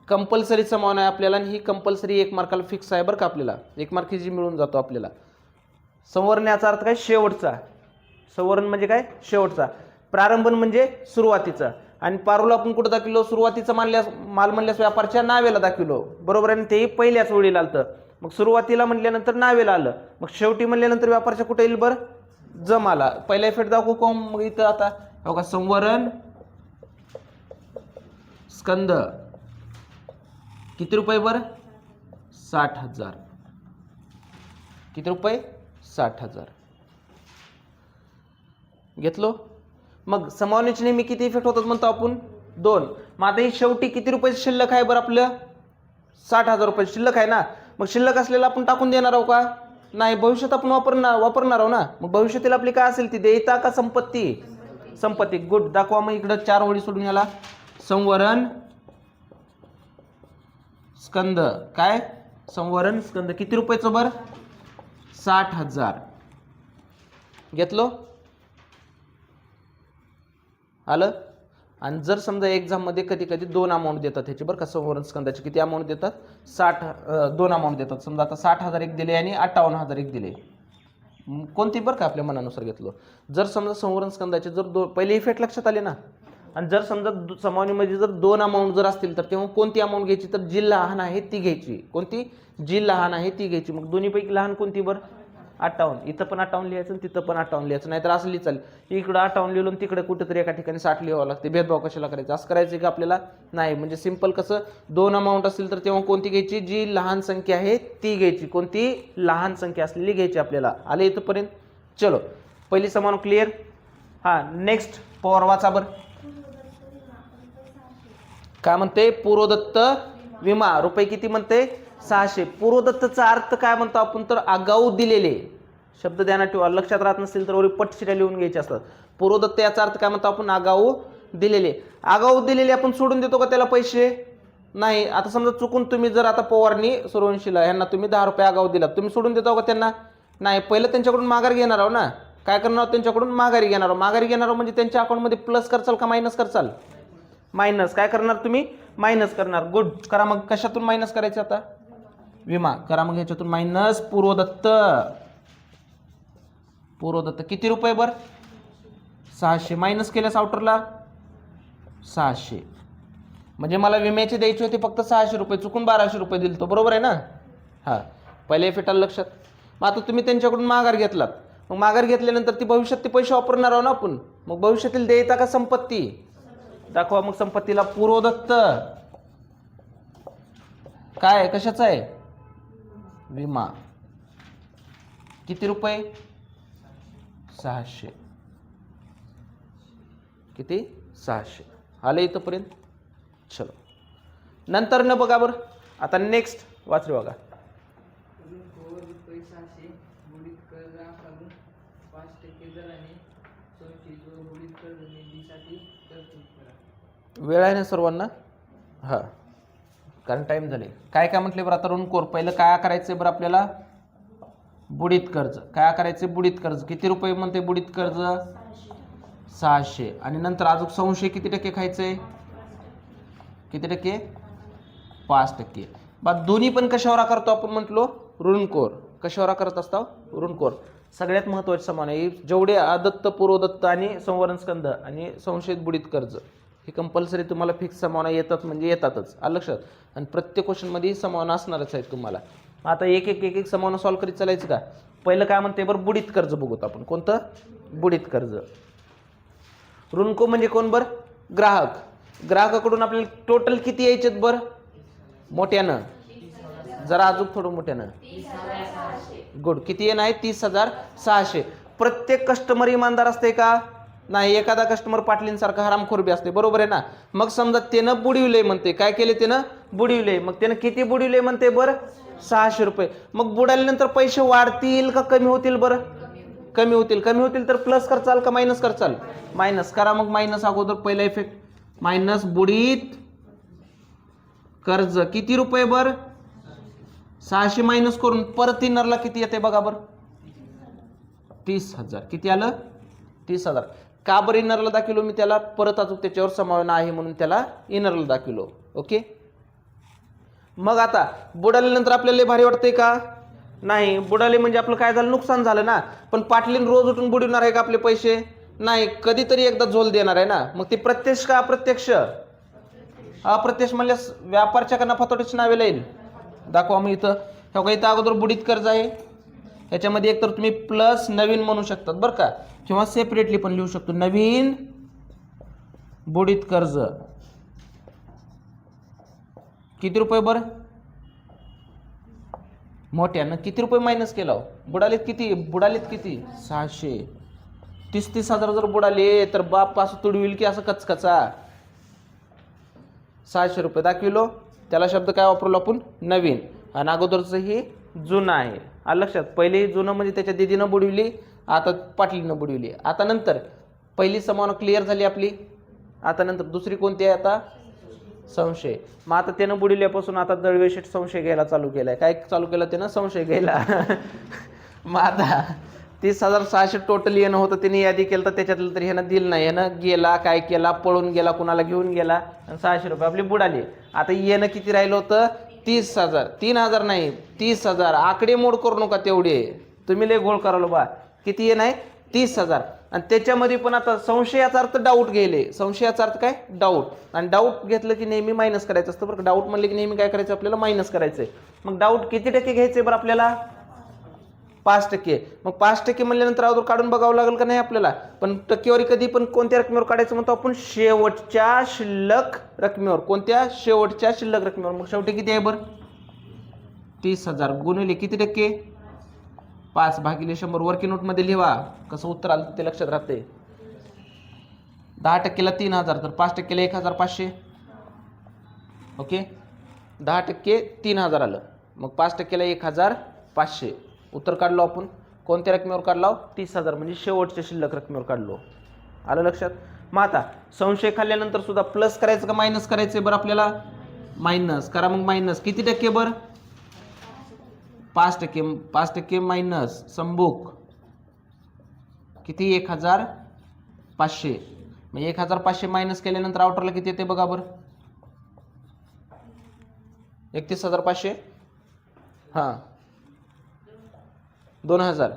Speaker 1: कंपल्सरी समावना आहे आपल्याला, आणि ही कंपल्सरी 1 मार्काला फिक्स आहे बरं का आपल्याला. 1 मार्क ही जी मिळून जातो आपल्याला. संवरण याचा अर्थ काय? शेवटचा. संवरण म्हणजे काय? शेवटचा. प्रारंभन म्हणजे सुरुवातीचा. आणि पारूला आपण कुठं दाखवलो? सुरुवातीचा माल म्हणल्यास व्यापारच्या नावेला दाखवलो. बरोबर आहे. तेही पहिल्याच वेळेला आलं. मग सुरुवातीला म्हटल्यानंतर नावेला आलं. मग शेवटी म्हणल्यानंतर व्यापारच्या कुठे येईल बरं? जमाला. पहिला इफेक्ट दाखवू का मग इथं? आता बघा संवरण स्कंद किती रुपये बरं? 60,000. किती रुपये? 60,000. घेतलो. मग समावण्याचे नेहमी किती इफेक्ट होतात म्हणतो आपण? 2. मग आता ही शेवटी किती रुपये शिल्लक आहे बरं आपलं? 60,000 रुपये शिल्लक आहे ना. मग शिल्लक असलेला आपण टाकून देणार आहोत का? नाही. भविष्यात आपण वापरणार आहोत ना. मग भविष्यातील आपली काय असेल ती? देयता का संपत्ती? संपत्ती. गुड. दाखवा मग इकडं 4 ओळी सोडून याला. संवरण स्कंद. काय? संवरण स्कंद किती रुपयाचं बरं? 60,000. घेतलो. आलं. आणि जर समजा एक्झाममध्ये कधी कधी 2 अमाऊंट देतात ह्याची बरं का. संवरण स्कंदाची किती अमाऊंट देतात? 2 अमाऊंट देतात. समजा आता 60,000 एक दिले आणि 58,000 एक दिले. कोणती बरं का आपल्या मनानुसार घेतलो. जर समजा संवरण स्कंदाचे जर पहिले इफेक्ट लक्षात आले ना. आणि जर समजा समावणीमध्ये जर 2 अमाऊंट जर असतील तर तेव्हा कोणती अमाऊंट घ्यायची? तर जी लहान आहे ती घ्यायची. कोणती? जी लहान आहे ती घ्यायची. मग दोन्हीपैकी लहान कोणती बरं? 58. इथं पण 58 लिहायचं आणि तिथं पण 58 लिहायचं. नाहीतर असं लिहि चालेल. इकडं 58 लिहिलं आणि तिकडे कुठेतरी एका ठिकाणी 60 लिहावं लागते. भेदभाव कशाला करायचा? असं करायचं की आपल्याला? नाही. म्हणजे सिंपल कसं? 2 अमाऊंट असतील तर तेव्हा कोणती घ्यायची? जी लहान संख्या आहे ती घ्यायची. कोणती? लहान संख्या असलेली घ्यायची आपल्याला. आले इथंपर्यंत? चलो. पहिली समावून क्लिअर. हां नेक्स्ट पॉवर वाचा बरं. काय म्हणते? पूर्वदत्त विमा. रुपये किती म्हणते? 600. पूर्वदत्तचा अर्थ काय म्हणतो आपण? तर आगाऊ दिलेले. शब्द ध्यानात ठेवा. लक्षात राहत नसतील तर वरी पटशिट्या लिहून घ्यायचे असतात. पूर्वदत्त याचा अर्थ काय म्हणतो आपण? आगाऊ दिलेले. आगाऊ दिलेले आपण सोडून देतो का त्याला पैसे? नाही. आता समजा चुकून तुम्ही जर आता पवारनी सूर्यवंशीला ह्यांना तुम्ही 10 रुपये आगाऊ दिलात, तुम्ही सोडून देतो का त्यांना? नाही. पहिलं त्यांच्याकडून माघार घेणार आहो ना. काय करणार आहोत? त्यांच्याकडून माघारी घेणार आहोत. माघारी घेणार आहोत म्हणजे त्यांच्या अकाउंटमध्ये प्लस करचाल का मायनस करचाल? मायनस. काय करणार तुम्ही? मायनस करणार. गुड. करा मग. कशातून मायनस करायचे आता? विमा. करा मग ह्याच्यातून मायनस. पूर्वदत्त. पूर्वदत्त किती रुपये बरं? 600. मायनस केल्यास आउटरला 600. म्हणजे मला विम्याचे द्यायचे होते फक्त 600 रुपये. चुकून 1200 रुपये दिले तो. बरोबर आहे ना? हां. पहिले इफेक्ट आलं लक्षात. मग आता तुम्ही त्यांच्याकडून माघार घेतलात. मग माघार घेतल्यानंतर ती भविष्यात ते पैसे वापरणार आहोत ना आपण. मग भविष्यातील देयता का संपत्ती? दाखवा मग संपत्तीला. पूर्वदत्त काय? कशाचं आहे? विमा. किती रुपये? 600. किती? 600. आले इथंपर्यंत? चलो. नंतर न बघा बरं. आता नेक्स्ट वाचले बघा.
Speaker 2: रुपये 600
Speaker 1: वेळ आहे ना सर्वांना? हां, कारण टाईम झाले. काय काय म्हटले बरं आता ऋणकोर? पहिलं काय करायचं बरं आपल्याला? बुडीत कर्ज. काय करायचे? बुडीत कर्ज. किती रुपये म्हणते बुडीत कर्ज? 600. आणि नंतर अजून संशय किती टक्के खायचे? किती टक्के? 5%. बा दोन्ही पण कशावर करतो आपण म्हटलो? ऋणकोर. कशावर करत असतो? ऋणकोर. सगळ्यात महत्त्वाचे समान आहे जेवढे आदत्त, पूर्वदत्त आणि संवरण स्कंद आणि संशयित बुडीत कर्ज हे कंपल्सरी तुम्हाला फिक्स समावना येतात म्हणजे येतातच. आलं लक्षात? आणि प्रत्येक क्वेश्चनमध्ये समावना असणारच आहे तुम्हाला. आता एक एक एक एक समावना सॉल्व्ह करीत चालायचं का? पहिलं काय म्हणते बरं? बुडीत कर्ज बघूत आपण. कोणतं? बुडीत कर्ज. ऋणको म्हणजे कोण बरं? ग्राहक. ग्राहकाकडून आपल्याला टोटल किती यायचेत बरं? मोठ्यानं जरा अजून थोडं मोठ्यानं. गुड. किती येणं आहे? 30,600. प्रत्येक कस्टमर इमानदार असते का? नाही. एखादा कस्टमर पाटलींसारखा हरामखोर बी असते. बरोबर आहे ना? मग समजा त्यानं बुडविले म्हणते. काय केले त्यानं? बुडविले. मग त्यानं किती बुडविले म्हणते बरं? 600 रुपये. मग बुडाल्यानंतर पैसे वाढतील का कमी होतील बरं? कमी होतील. कमी होतील तर प्लस करचाल का मायनस करचाल? मायनस करा. मग मायनस अगोदर पहिला इफेक्ट. मायनस बुडीत कर्ज किती रुपये बरं? 600 मायनस करून परत इनरला किती येते बघा बरं? 30,000. किती आलं? 30,000. का बरं इनरला दाखवलो मी त्याला? परत अजून त्याच्यावर समावना आहे म्हणून त्याला इनरला दाखवलो. ओके. मग आता बुडाल्यानंतर आपल्याला भारी वाटतंय का? नाही. बुडाले म्हणजे आपलं काय झालं? नुकसान झालं ना. पण पाटलीन रोज उठून बुडवणार आहे का आपले पैसे? नाही. कधीतरी एकदा झोल देणार आहे ना. मग ते प्रत्यक्ष का अप्रत्यक्ष? अप्रत्यक्ष म्हणल्यास व्यापारच्या का नफातोटीच्या नावेला येईल? दाखवा मी इथं. हो, इथं अगोदर बुडीत कर्ज आहे. ह्याच्यामध्ये एकतर तुम्ही प्लस नवीन म्हणू शकतात बरं का, किंवा सेपरेटली पण लिहू शकतो. नवीन बुडीत कर्ज किती रुपये बरं? मोठ्यानं किती रुपये मायनस केला? बुडालेत किती? बुडालेत किती? 600. 30,000 जर बुडाले तर बाप असं तुडविल की असं कचकचा. 600 रुपये दाखविलो. त्याला शब्द काय वापरलो आपण? नवीन. आणि अगोदरचं ही जुनं आहे. आलं लक्षात? पहिले जुनं म्हणजे त्याच्या दिदीनं बुडविली, आता पाटलीनं बुडविली. आता नंतर पहिली समावना क्लिअर झाली आपली. आता नंतर दुसरी कोणती आहे? आता संशय. मग आता त्यानं बुडविल्यापासून आता दळवेशीट संशय घ्यायला चालू केलाय. काय चालू केलं त्यानं? संशय घ्यायला. मग आता 30,600 टोटल येणं होतं. त्यांनी यादी केलं तर त्याच्यातलं तरी ह्यानं दिलं नाही. ह्यानं गेला, काय केला? पळून गेला, कुणाला घेऊन गेला, आणि 600 रुपये आपली बुडाली. आता येणं किती राहिलं होतं? 30,000. 3,000 नाही, 30,000. आकडे मोड करू नका तेवढे. तुम्ही लय घोळ करालो बा. किती येणं आहे? 30,000. आणि त्याच्यामध्ये पण आता संशयाचा अर्थ डाऊट घ्यायले. संशयाचा अर्थ काय? डाऊट. आणि डाऊट घेतलं की नेहमी मायनस करायचं असतं बरं. डाऊट म्हणले की नेहमी काय करायचं? आपल्याला मायनस करायचं आहे. मग डाऊट किती टक्के घ्यायचे बरं आपल्याला? 5%. मग 5% म्हणल्यानंतर अगोदर काढून बघावं लागेल का नाही आपल्याला? पण टक्केवारी कधी पण कोणत्या रकमेवर काढायचं म्हणतो आपण? शेवटच्या शिल्लक रकमेवर. कोणत्या? शेवटच्या शिल्लक रकमेवर. मग शेवटी किती आहे बरं? 30,000 गुणिले किती टक्के? 5/100. वर्किंग नोटमध्ये लिहा कसं उत्तर आलं ते लक्षात राहते. 10%ला 3,000 तर 5%ला 1,500. ओके. 10% 3,000 आलं. मग 5%ला 1,500. उत्तर काढलो आपण. कोणत्या रकमेवर काढलो? 30,000 म्हणजे शेवटच्या शिल्लक रकमेवर काढलो. आलं लक्षात? मग आता संशय खाल्ल्यानंतर सुद्धा प्लस करायचं का मायनस करायचं बरं आपल्याला? मायनस करा. मग मायनस किती टक्के बरं? 5%. 5% मायनस संबुक किती? 1,500. मग 1,500 मायनस केल्यानंतर आउटरला किती येते बघा बरं? 31,500. हां, 2,000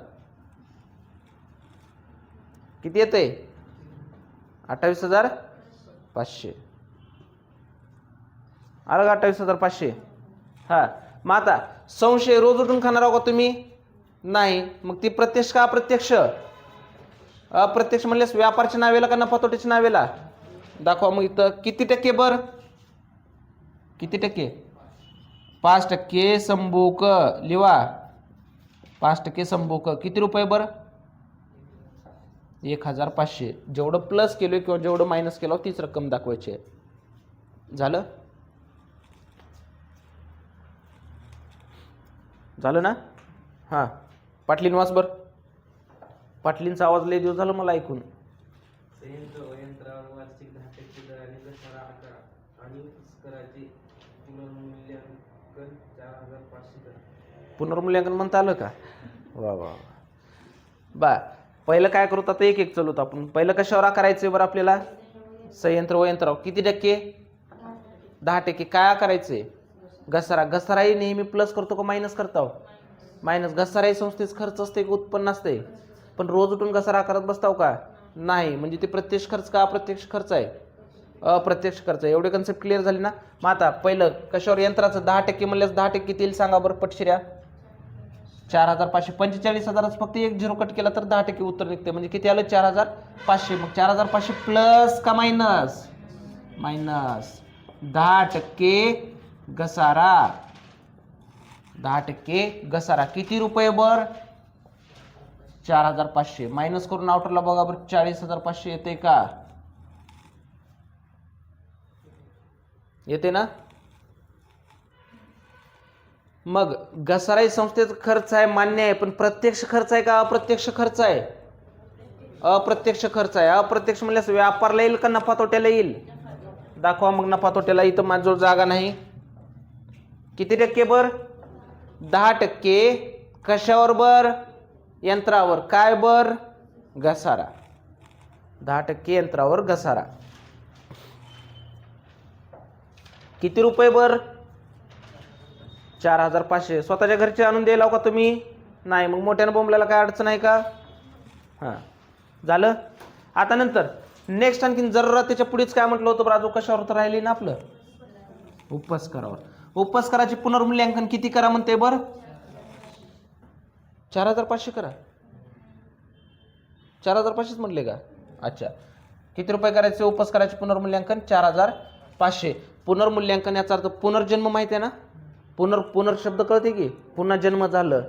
Speaker 1: किती येते? 28,500. आलं का? 28,500. हां. मग आता संशय रोज उठून खाणार आहो का तुम्ही? नाही. मग ती प्रत्यक्ष का अप्रत्यक्ष? अप्रत्यक्ष म्हणल्यास व्यापारच्या नावेला का नफातोटीच्या नावेला? दाखवा मग इथं. किती टक्के बरं? किती टक्के? 5% संबुक लिवा. 5% संबुक किती रुपये बरं? 1,500. जेवढं प्लस केलं किंवा जेवढं मायनस केलं तीच रक्कम दाखवायची आहे. झालं? झालं ना? हां. पाटलीन वाच बरं. पाटलींचा आवाज लय दिवस झालं मला ऐकून.
Speaker 3: 10% दराने घसारा 11 आणि उपस्कराचे पुनर्मूल्यांकन 4500 करा.
Speaker 1: पुनर्मूल्यांकन म्हणता आलं का? वा वा बा. पहिलं काय करू आता एक एक चालवतो आपण. पहिलं कशावर करायचंय बरं आपल्याला? संयंत्र व यंत्रावर. किती टक्के? 10%. काय करायचंय? घसारा. घसाराही नेहमी प्लस करतो का मायनस करतो? मायनस. घसाराही संस्थेच खर्च असते की उत्पन्न असते? पण रोज उठून घसारा करत बसताव का? नाही. म्हणजे ते प्रत्यक्ष खर्च का अप्रत्यक्ष खर्च आहे? अप्रत्यक्ष खर्च आहे. एवढे कन्सेप्ट क्लिअर झाले ना? मग आता पहिलं कशावर? यंत्राचं. 10% म्हणल्यास 10% किती येईल सांगा बरं पटशिऱ्या? 4500. 45,000 फक्त एक झिरो कट केला तर 10% उत्तर निघते. म्हणजे किती आलं? 4500. मग 4500 प्लस का मायनस? मायनस. 10% घसारा. 10% घसारा किती रुपये बर? 4500. मायनस करून आउटरला बघा बरं 40,500 येते का? येते ना? मग घसाराही संस्थेचा खर्च आहे मान्य आहे, पण प्रत्यक्ष खर्च आहे का अप्रत्यक्ष खर्च आहे? अप्रत्यक्ष खर्च आहे. अप्रत्यक्ष म्हणल्यास व्यापारला येईल का नफा तोट्याला येईल? दाखवा मग नफा तोट्याला. इथं माझ्याजवळ जागा नाही. किती टक्के बर? 10%. कशावर बर? यंत्रावर. काय बर? घसारा. 10% यंत्रावर घसारा. किती रुपये बर? 4500. स्वतःच्या घरचे आणून द्यायला का तुम्ही? नाही. मग मोठ्यानं बोंबलायला काय अडचण आहे का? हां झालं. आता नंतर नेक्स्ट आणखीन जरा त्याच्या पुढेच काय म्हटलं होतं बाजू कशावर तर राहिली ना आपलं? उपस्करावर. उपस्कराचे पुनर्मूल्यांकन किती करा म्हणते बर? 4500 करा. 4500च म्हटले का? अच्छा. किती रुपये करायचे उपस्कराचे पुनर्मूल्यांकन? 4500. पुनर्मूल्यांकन याचा अर्थ पुनर्जन्म माहिती आहे ना? पुनर शब्द कळते की? पुन्हा जन्म झालं.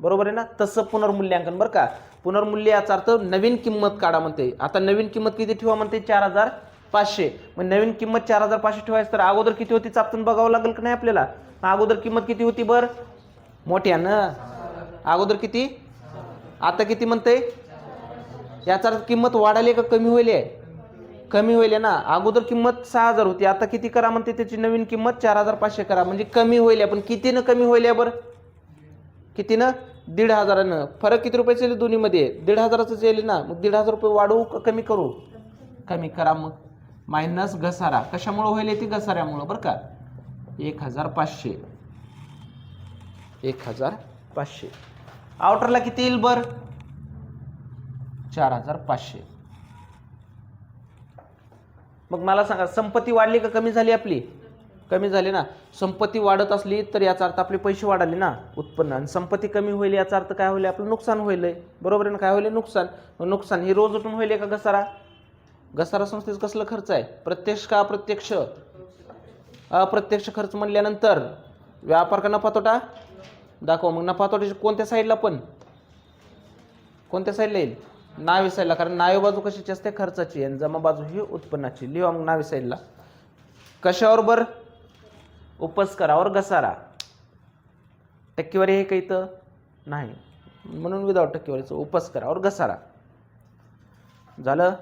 Speaker 1: बरोबर आहे ना? तसं पुनर्मूल्यांकन बरं का. पुनर्मूल्य याचा अर्थ नवीन किंमत काढा म्हणते. आता नवीन किंमत किती ठेवा म्हणते? 4500. मग नवीन किंमत 4500 ठेवायचं तर अगोदर किती होती चापतून बघावं लागेल का नाही आपल्याला? अगोदर किंमत किती होती बर? मोठ्या ना. अगोदर किती? आता किती म्हणते? याचा अर्थ किंमत वाढाली का कमी होईल? कमी होईल ना. अगोदर किंमत 6000 होती. आता किती करा म्हणते? त्याची नवीन किंमत 4500 करा. म्हणजे कमी होईल. पण कितीनं कमी होईल बरं? कितीनं? 1500. फरक किती रुपयाचा येईल दोन्हीमध्ये? 1500च येईल ना. मग 1500 रुपये वाढवू का कमी करू? कमी करा. मग मायनस घसारा. कशामुळे होईल ती? घसाऱ्यामुळं बरं का. 1500. 1500. आउटरला किती येईल बर? 4500. मग मला सांगा संपत्ती वाढली का कमी झाली आपली? कमी झाली ना. संपत्ती वाढत असली तर याचा अर्थ आपले पैसे वाढले ना, उत्पन्न. आणि संपत्ती कमी होईल याचा अर्थ काय होईल? आपलं नुकसान होईल. बरोबर आहे ना? काय होईल? नुकसान. मग नुकसान ही रोज उठून होईल का घसारा? घसारा संस्थेचं कसलं खर्च आहे? प्रत्यक्ष का अप्रत्यक्ष? अप्रत्यक्ष खर्च म्हणल्यानंतर व्यापार का नफा तोटा? दाखवा मग नफा तोट्याची कोणत्या साईडला? पण कोणत्या साईडला येईल? नावी साईडला. कारण नावी बाजू कशाची असते? खर्चाची. आणि जमा बाजू ही उत्पन्नाची. लिहा मग नावी साईडला. कशावर बर? उपस्करावर घसारा. टक्केवारी हे काही तर नाही, म्हणून विदाउट टक्केवारीचं. उपस्करावर घसारा झालं.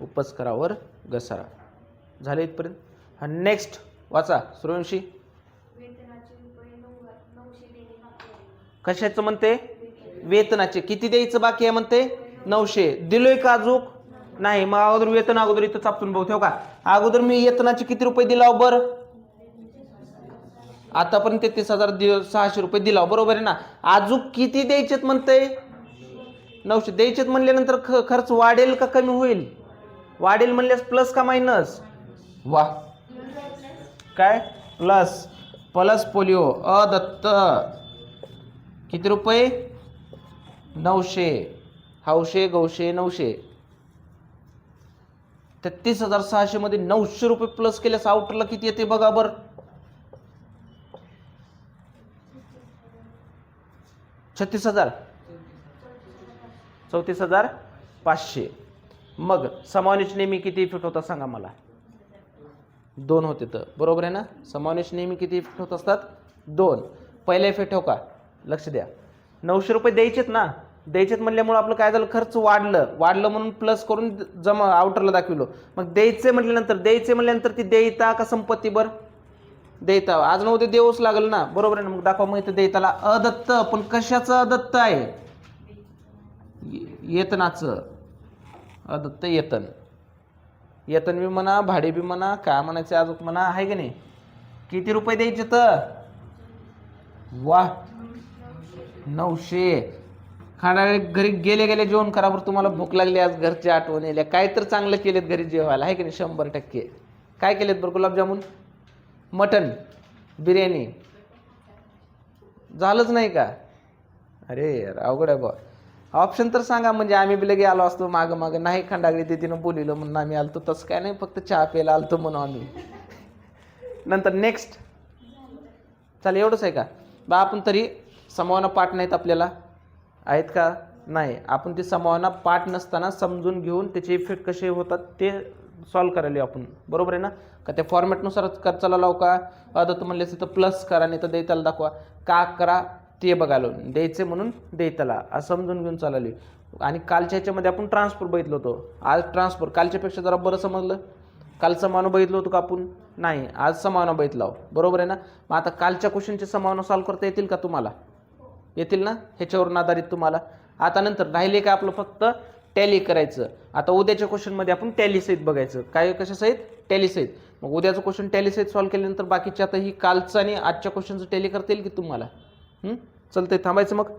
Speaker 1: उपस्करावर घसारा झाले इथपर्यंत. हा नेक्स्ट वाचा सूर्यवंशी. कशाचं म्हणते? वेतनाचे. किती द्यायचं बाकी आहे म्हणते? 900. दिलोय का अजून? नाही. मग अगोदर वेतन अगोदर इथं चापतून बघू. ठेव का अगोदर मी वेतनाचे किती रुपये दिला बर? आतापर्यंत 33,600 रुपये दिला. बरोबर आहे ना? अजून किती द्यायचेत म्हणते? 900 द्यायचेत. म्हणल्यानंतर खर्च वाढेल का कमी होईल? वाढेल म्हणल्यास प्लस का मायनस? वा काय? प्लस. प्लस पोलिओ अदत्त किती रुपये? 900. हौशे गौशे 900. 33,600 मध्ये 900 रुपये प्लस केल्यास आउटरला किती येते बघा बर? 36,000. 34,500. मग समावेश नेहमी किती इफेक्ट होता सांगा मला? 2 होते तर. बरोबर आहे ना? समावेश नेहमी किती इफेक्ट होत असतात? 2. पहिला इफेक्ट हो का? लक्ष द्या. 900 रुपये द्यायचेत ना. द्यायचेत म्हणल्यामुळे आपलं काय झालं, खर्च वाढलं म्हणून प्लस करून जमा आउटरला दाखवलं. मग द्यायचे म्हटल्यानंतर ती देयता का संपत्ती? बरं देयता, आज न उद्या देऊच लागल ना, बरोबर आहे ना. मग दाखवा मग इथं देयताला अदत्त, पण कशाचं अदत्त आहे? येतनाचं अदत्त. येतन बी म्हणा, भाडे बी म्हणा, काय म्हणायचं अजून म्हणा, आहे की नाही. किती रुपये द्यायचे तर? वा 900. खाणारे घरी गेले जेवण करा बरं, तुम्हाला भूक लागली, आज घरची आठवण येईल. काय तर चांगलं केलेत घरी जेवायला, आहे की नाही. 100%. काय केलेत बरं? गुलाबजामुन, मटन, बिर्याणी. झालंच नाही का? अरे यार अवघड आहे बा. ऑप्शन तर सांगा, म्हणजे आम्ही बी लगे आलो असतो मागं. नाही खंडागडी तिथं बोलिलं म्हणून आम्ही आलतो, तसं काय नाही, फक्त चहा प्यायला आलतो म्हणून आम्ही. नंतर नेक्स्ट. चालेल, एवढंच आहे का बा? आपण तरी संभावना पाठ नाहीत आपल्याला, आहेत का? नाही. आपण ते संभावना पाठ नसताना समजून घेऊन त्याचे इफेक्ट कसे होतात ते सॉल्व करायला आपण, बरोबर आहे ना. का त्या फॉर्मॅटनुसारच खर्चाला लावू का? अदत्त म्हणले तर प्लस करा, नाही तर देयताला दाखवा. का करा ते बघायला, द्यायचे म्हणून देयताला असं समजून घेऊन चालली. आणि कालच्या ह्याच्यामध्ये आपण ट्रान्सफर बघितलं होतं. आज ट्रान्सफर कालच्यापेक्षा जरा बरं समजलं. काल समावना बघितलं होतं का आपण? नाही. आज समावना बघितलं, बरोबर आहे ना. मग आता कालच्या क्वेश्चनची समावना सॉल्व करता येतील का तुम्हाला? येतील ना, ह्याच्यावरून आधारित तुम्हाला. आता नंतर राहिले का आपलं फक्त टॅली करायचं. आता उद्याच्या क्वेश्चनमध्ये आपण टॅली सहित बघायचं. काय कशा सहित? टॅली सहित. मग उद्याचं क्वेश्चन टॅली सहित सॉल्व केल्यानंतर बाकीच्या आता ही कालचं आणि आजच्या क्वेश्चनचं टॅली करता येईल की तुम्हाला? चलतंय, थांबायचं मग.